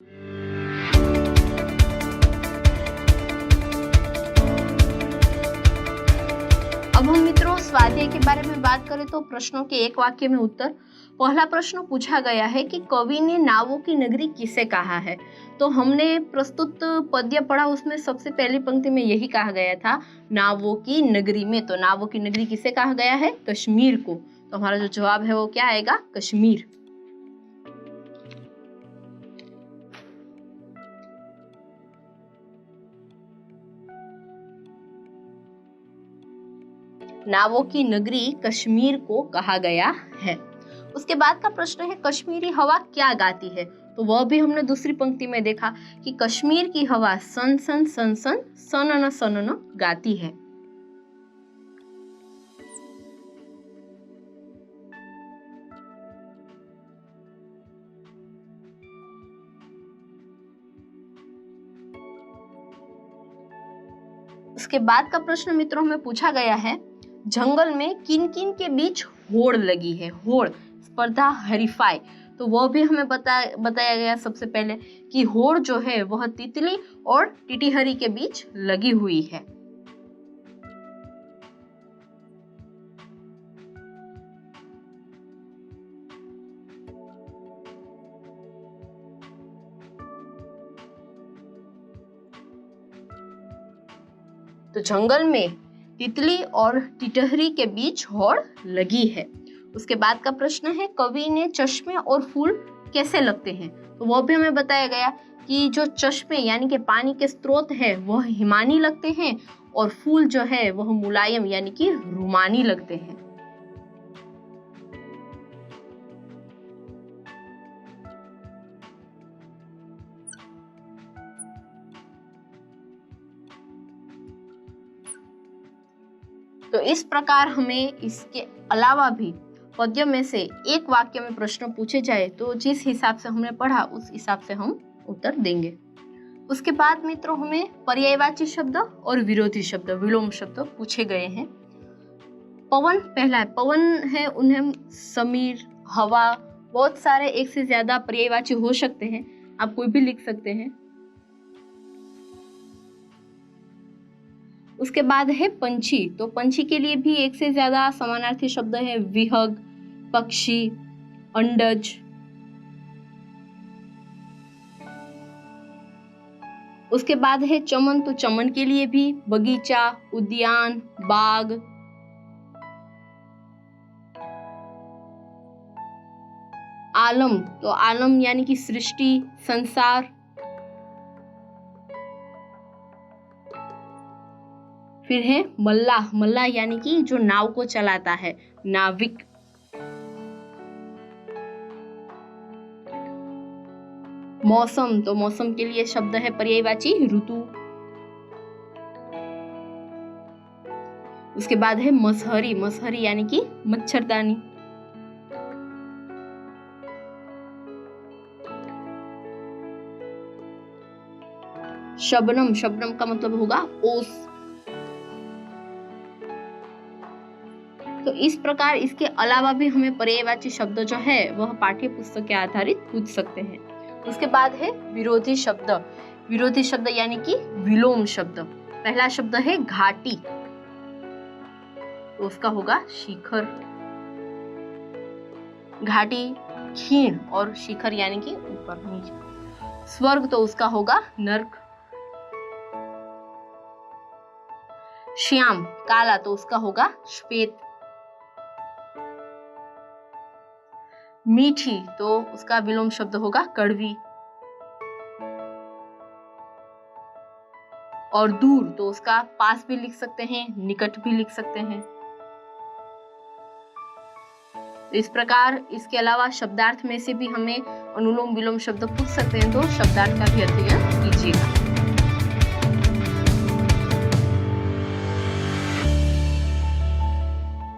अब हम मित्रों स्वाध्याय के बारे में बात करें तो प्रश्नों के एक वाक्य में उत्तर। पहला प्रश्न पूछा गया है कि कवि ने नावों की नगरी किसे कहा है। तो हमने प्रस्तुत पद्य पढ़ा, उसमें सबसे पहली पंक्ति में यही कहा गया था, नावों की नगरी में। तो नावों की नगरी किसे कहा गया है? कश्मीर को। तो हमारा जो जवाब है वो क्या आएगा? कश्मीर। नावों की नगरी कश्मीर को कहा गया है। उसके बाद का प्रश्न है कश्मीरी हवा क्या गाती है। तो वह भी हमने दूसरी पंक्ति में देखा कि कश्मीर की हवा सन सन सन सन सनन सनन गाती है। उसके बाद का प्रश्न मित्रों में पूछा गया है, जंगल में किन किन के बीच होड़ लगी है। होड़ स्पर्धा, हरीफाई। तो वह भी हमें बताया गया सबसे पहले कि होड़ जो है वह तितली और टिटिहरी के बीच लगी हुई है। तो जंगल में तितली और टिटहरी के बीच होड़ लगी है। उसके बाद का प्रश्न है कवि ने चश्मे और फूल कैसे लगते हैं। तो वह भी हमें बताया गया कि जो चश्मे यानी कि पानी के स्रोत है वह हिमानी लगते हैं और फूल जो है वह मुलायम यानी कि रुमानी लगते हैं। तो इस प्रकार हमें इसके अलावा भी पद्यों में से एक वाक्य में प्रश्न पूछे जाए तो जिस हिसाब से हमने पढ़ा उस हिसाब से हम उत्तर देंगे। उसके बाद मित्रों हमें पर्यायवाची शब्द और विरोधी शब्द, विलोम शब्द पूछे गए हैं। पवन पहला है, पवन है, उन्हें समीर, हवा, बहुत सारे एक से ज्यादा पर्यायवाची हो सकते हैं, आप कोई भी लिख सकते हैं। उसके बाद है पंछी। तो पंछी के लिए भी एक से ज्यादा समानार्थी शब्द है, विहग, पक्षी, अंडज। उसके बाद है चमन। तो चमन के लिए भी बगीचा, उद्यान, बाग। आलम। तो आलम यानी कि सृष्टि, संसार। फिर है मल्लाह। मल्लाह यानी कि जो नाव को चलाता है, नाविक। मौसम। तो मौसम के लिए शब्द है पर्यायवाची ऋतु। उसके बाद है मसहरी। मसहरी यानी कि मच्छरदानी। शबनम। शबनम का मतलब होगा ओस। तो इस प्रकार इसके अलावा भी हमें पर्यायवाची शब्द जो है वह पाठ्य पुस्तक के आधारित पूछ सकते हैं। उसके बाद है विरोधी शब्द। विरोधी शब्द यानी कि विलोम शब्द। पहला शब्द है घाटी, तो उसका होगा शिखर। घाटी क्षीण और शिखर यानी कि ऊपर नीचे। स्वर्ग तो उसका होगा नर्क। श्याम काला, तो उसका होगा श्वेत। मीठी, तो उसका विलोम शब्द होगा कड़वी। और दूर, तो उसका पास भी लिख सकते हैं, निकट भी लिख सकते हैं। इस प्रकार इसके अलावा शब्दार्थ में से भी हमें अनुलोम विलोम शब्द पूछ सकते हैं, तो शब्दार्थ का भी अध्ययन कीजिएगा।